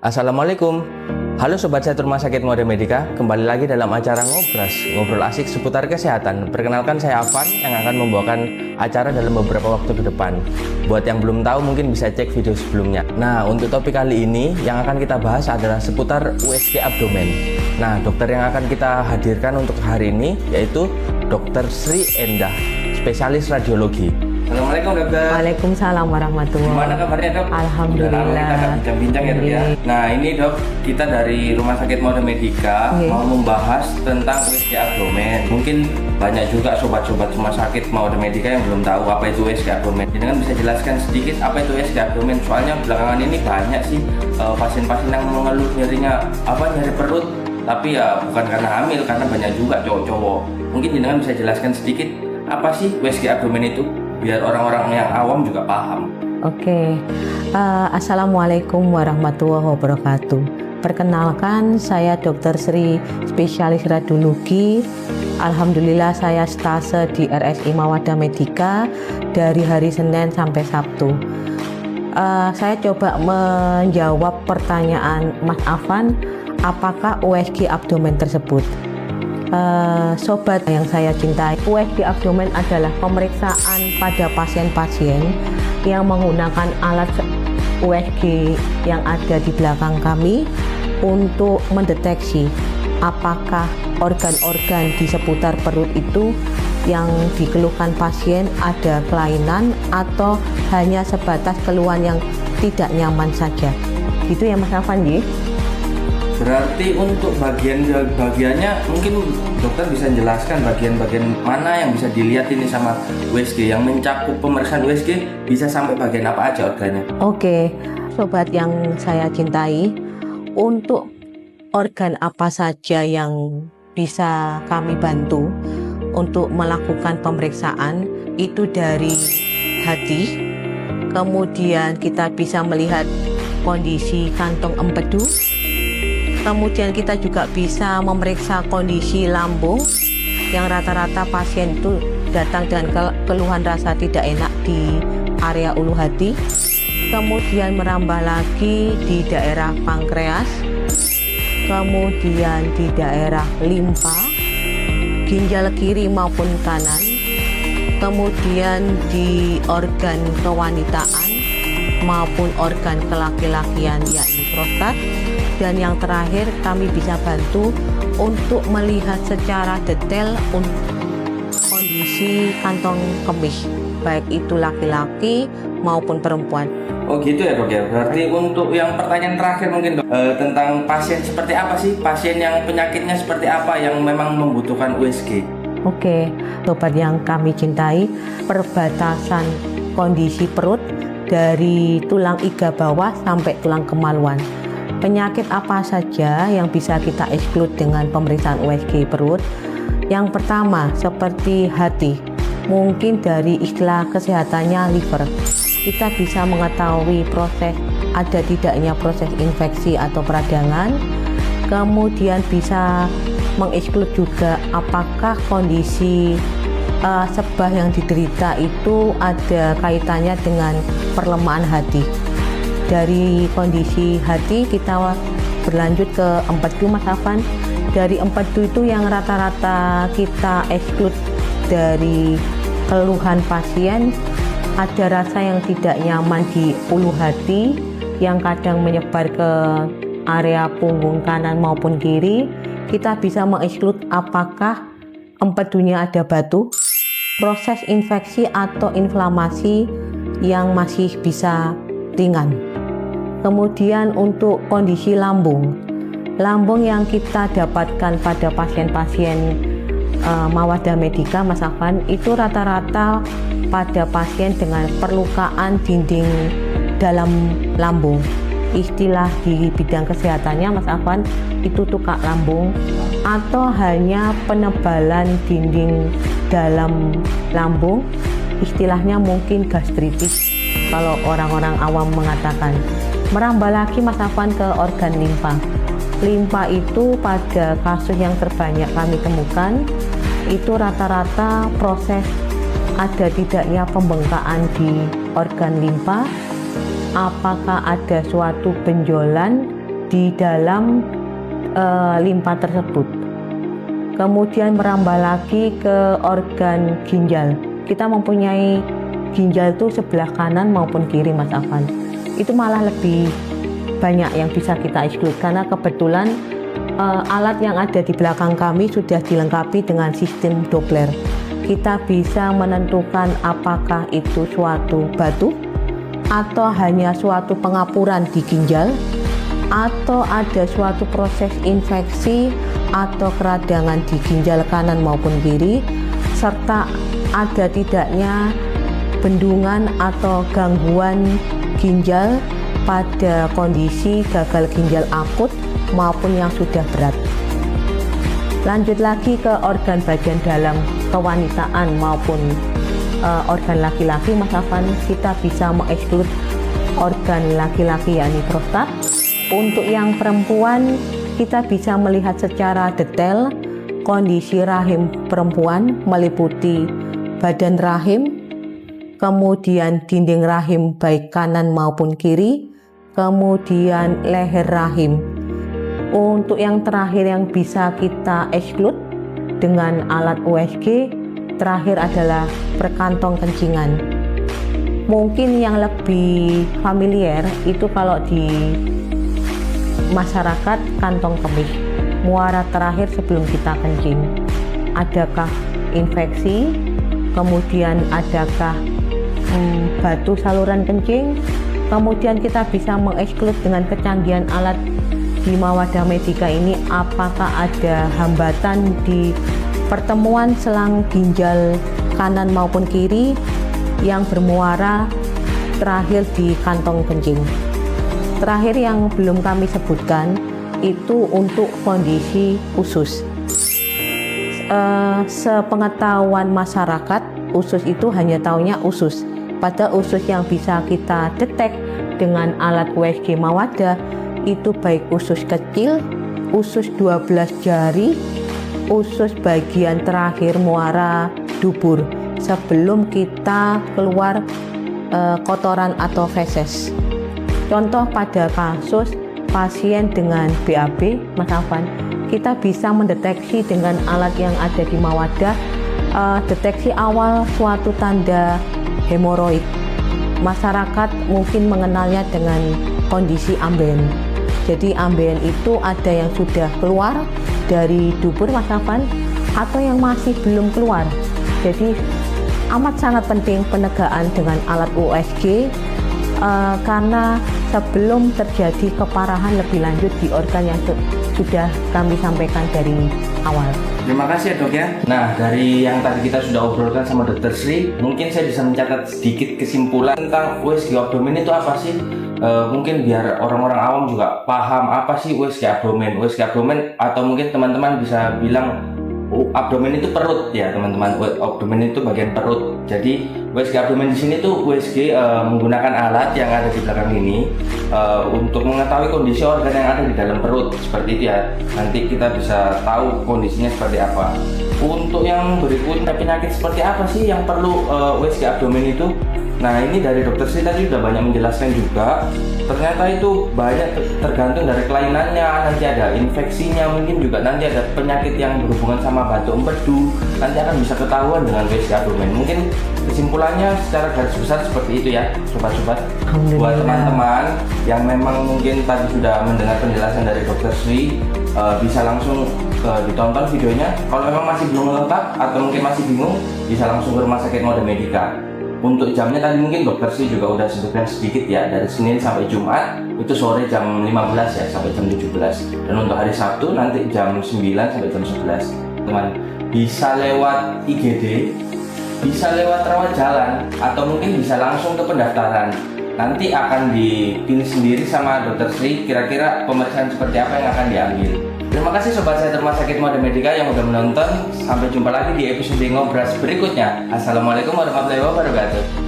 Assalamualaikum. Halo Sobat Sehat Rumah Sakit Mawada Medika, kembali lagi dalam acara Ngobras, ngobrol asik seputar kesehatan. Perkenalkan saya Afan yang akan membawakan acara dalam beberapa waktu ke depan. Buat yang belum tahu mungkin bisa cek video sebelumnya. Nah, untuk topik kali ini yang akan kita bahas adalah seputar USG abdomen. Nah, dokter yang akan kita hadirkan untuk hari ini yaitu Dr. Sri Endah, spesialis radiologi. Assalamualaikum dokter. Waalaikumsalam warahmatullahi wabarakatuh. Gimana kabarnya dok? Alhamdulillah. Kita akan bincang-bincang ya dok ya. Nah ini dok, kita dari Rumah Sakit Mawada Medika mau membahas tentang USG abdomen. Mungkin banyak juga sobat-sobat Rumah Sakit Mawada Medika yang belum tahu apa itu USG abdomen. Jadi kan bisa jelaskan sedikit apa itu USG abdomen? Soalnya belakangan ini banyak sih pasien-pasien yang mengeluh nyeri perut. Tapi ya bukan karena hamil, karena banyak juga cowok-cowok. Mungkin jenengan bisa jelaskan sedikit apa sih USG abdomen itu? Biar orang-orang yang awam juga paham. Oke. Assalamualaikum warahmatullahi wabarakatuh. Perkenalkan, saya Dr. Sri, spesialis radiologi. Alhamdulillah saya stase di RSI Mawada Medika dari hari Senin sampai Sabtu. Saya coba menjawab pertanyaan Mas Afan, apakah USG abdomen tersebut? Sobat yang saya cintai, USG abdomen adalah pemeriksaan pada pasien-pasien yang menggunakan alat USG yang ada di belakang kami untuk mendeteksi apakah organ-organ di seputar perut itu yang dikeluhkan pasien ada kelainan atau hanya sebatas keluhan yang tidak nyaman saja. Gitu ya Mas Afan ya? Berarti untuk bagiannya mungkin dokter bisa jelaskan bagian-bagian mana yang bisa dilihat ini sama USG, yang mencakup pemeriksaan USG bisa sampai bagian apa aja organnya? Oke, sobat yang saya cintai, untuk organ apa saja yang bisa kami bantu untuk melakukan pemeriksaan itu dari hati, kemudian kita bisa melihat kondisi kantong empedu. Kemudian kita juga bisa memeriksa kondisi lambung yang rata-rata pasien itu datang dengan keluhan rasa tidak enak di area ulu hati. Kemudian merambah lagi di daerah pankreas, kemudian di daerah limfa, ginjal kiri maupun kanan, kemudian di organ kewanitaan maupun organ kelaki-lakian yakni prostat. Dan yang terakhir kami bisa bantu untuk melihat secara detail kondisi kantong kemih, baik itu laki-laki maupun perempuan. Oh gitu ya dok ya. Berarti untuk yang pertanyaan terakhir mungkin dok, tentang pasien seperti apa sih? Pasien yang penyakitnya seperti apa yang memang membutuhkan USG? Oke, sobat yang kami cintai, perbatasan kondisi perut dari tulang iga bawah sampai tulang kemaluan. Penyakit apa saja yang bisa kita exclude dengan pemeriksaan USG perut? Yang pertama, seperti hati, mungkin dari istilah kesehatannya liver. Kita bisa mengetahui proses ada tidaknya proses infeksi atau peradangan. Kemudian bisa mengexclude juga apakah kondisi sebah yang diderita itu ada kaitannya dengan perlemahan hati. Dari kondisi hati kita berlanjut ke empedu Mas Afan. Dari empedu itu yang rata-rata kita exclude dari keluhan pasien, ada rasa yang tidak nyaman di ulu hati yang kadang menyebar ke area punggung kanan maupun kiri. Kita bisa mengexclude apakah empedunya ada batu, proses infeksi atau inflamasi yang masih bisa ringan. Kemudian untuk kondisi lambung yang kita dapatkan pada pasien-pasien Mawada Medika Mas Afan itu rata-rata pada pasien dengan perlukaan dinding dalam lambung. Istilah di bidang kesehatannya Mas Afan itu tukak lambung atau hanya penebalan dinding dalam lambung, istilahnya mungkin gastritis kalau orang-orang awam mengatakan. Merambah lagi Mas Afan ke organ limfa. Limfa itu pada kasus yang terbanyak kami temukan itu rata-rata proses ada tidaknya pembengkakan di organ limfa, apakah ada suatu benjolan di dalam limpa tersebut. Kemudian merambah lagi ke organ ginjal. Kita mempunyai ginjal itu sebelah kanan maupun kiri, Mas Afan. Itu malah lebih banyak yang bisa kita exclude karena kebetulan alat yang ada di belakang kami sudah dilengkapi dengan sistem Doppler. Kita bisa menentukan apakah itu suatu batu atau hanya suatu pengapuran di ginjal, atau ada suatu proses infeksi atau keradangan di ginjal kanan maupun kiri, serta ada tidaknya bendungan atau gangguan ginjal pada kondisi gagal ginjal akut maupun yang sudah berat. Lanjut lagi ke organ bagian dalam kewanitaan maupun organ laki-laki, Mas Afan, kita bisa mengeksklud organ laki-laki yakni prostat. Untuk yang perempuan, kita bisa melihat secara detail kondisi rahim perempuan meliputi badan rahim, kemudian dinding rahim baik kanan maupun kiri, kemudian leher rahim. Untuk yang terakhir yang bisa kita exclude dengan alat USG terakhir adalah perkantong kencingan. Mungkin yang lebih familiar itu kalau di masyarakat kantong kemih, muara terakhir sebelum kita kencing. Adakah infeksi, kemudian adakah batu saluran kencing, kemudian kita bisa mengeksklud dengan kecanggihan alat di Mawadah Medica ini apakah ada hambatan di pertemuan selang ginjal kanan maupun kiri yang bermuara terakhir di kantong kencing. Terakhir yang belum kami sebutkan itu untuk kondisi usus. Sepengetahuan masyarakat, usus itu hanya taunya usus. Pada usus yang bisa kita detek dengan alat USG Mawadah itu baik usus kecil, usus 12 jari, usus bagian terakhir muara dubur sebelum kita keluar kotoran atau feses. Contoh pada kasus pasien dengan BAB, Mas Afan, kita bisa mendeteksi dengan alat yang ada di Mawadah deteksi awal suatu tanda hemoroid. Masyarakat mungkin mengenalnya dengan kondisi ambeien. Jadi ambeien itu ada yang sudah keluar dari dubur, Mas Afan, atau yang masih belum keluar. Jadi amat sangat penting penegaan dengan alat USG karena sebelum terjadi keparahan lebih lanjut di organ yang sudah kami sampaikan dari awal. Terima kasih ya, Dok ya. Nah, dari yang tadi kita sudah obrolkan sama Dr. Sri, mungkin saya bisa mencatat sedikit kesimpulan tentang USG abdomen itu apa sih? Mungkin biar orang-orang awam juga paham apa sih USG abdomen. USG abdomen atau mungkin teman-teman bisa bilang abdomen itu perut ya, teman-teman. Abdomen itu bagian perut. Jadi USG abdomen di sini tuh USG menggunakan alat yang ada di belakang ini untuk mengetahui kondisi organ yang ada di dalam perut seperti itu ya. Nanti kita bisa tahu kondisinya seperti apa. Untuk yang berikutnya, penyakit seperti apa sih yang perlu USG abdomen itu? Nah, ini dari Dr. Sri tadi sudah banyak menjelaskan juga. Ternyata itu banyak tergantung dari kelainannya. Nanti ada infeksinya, mungkin juga nanti ada penyakit yang berhubungan sama batu empedu. Nanti akan bisa ketahuan dengan USG abdomen. Mungkin kesimpulannya secara garis besar seperti itu ya, sobat-sobat. Buat teman-teman yang memang mungkin tadi sudah mendengar penjelasan dari Dr. Sri, bisa langsung ditonton videonya. Kalau memang masih belum lengkap atau mungkin masih bingung, bisa langsung ke Rumah Sakit Mawadah Medica. Untuk jamnya tadi mungkin Dr. Sri juga udah sebutkan sedikit ya, dari Senin sampai Jumat itu sore jam 15 ya sampai jam 17, dan untuk hari Sabtu nanti jam 9 sampai jam 11. Teman bisa lewat IGD, bisa lewat rawat jalan, atau mungkin bisa langsung ke pendaftaran. Nanti akan dipilih sendiri sama Dr. Sri kira-kira pemeriksaan seperti apa yang akan diambil. Terima kasih sobat saya Rumah Sakit Mawadah Medica yang udah menonton. Sampai jumpa lagi di episode Ngobras berikutnya. Assalamualaikum warahmatullahi wabarakatuh.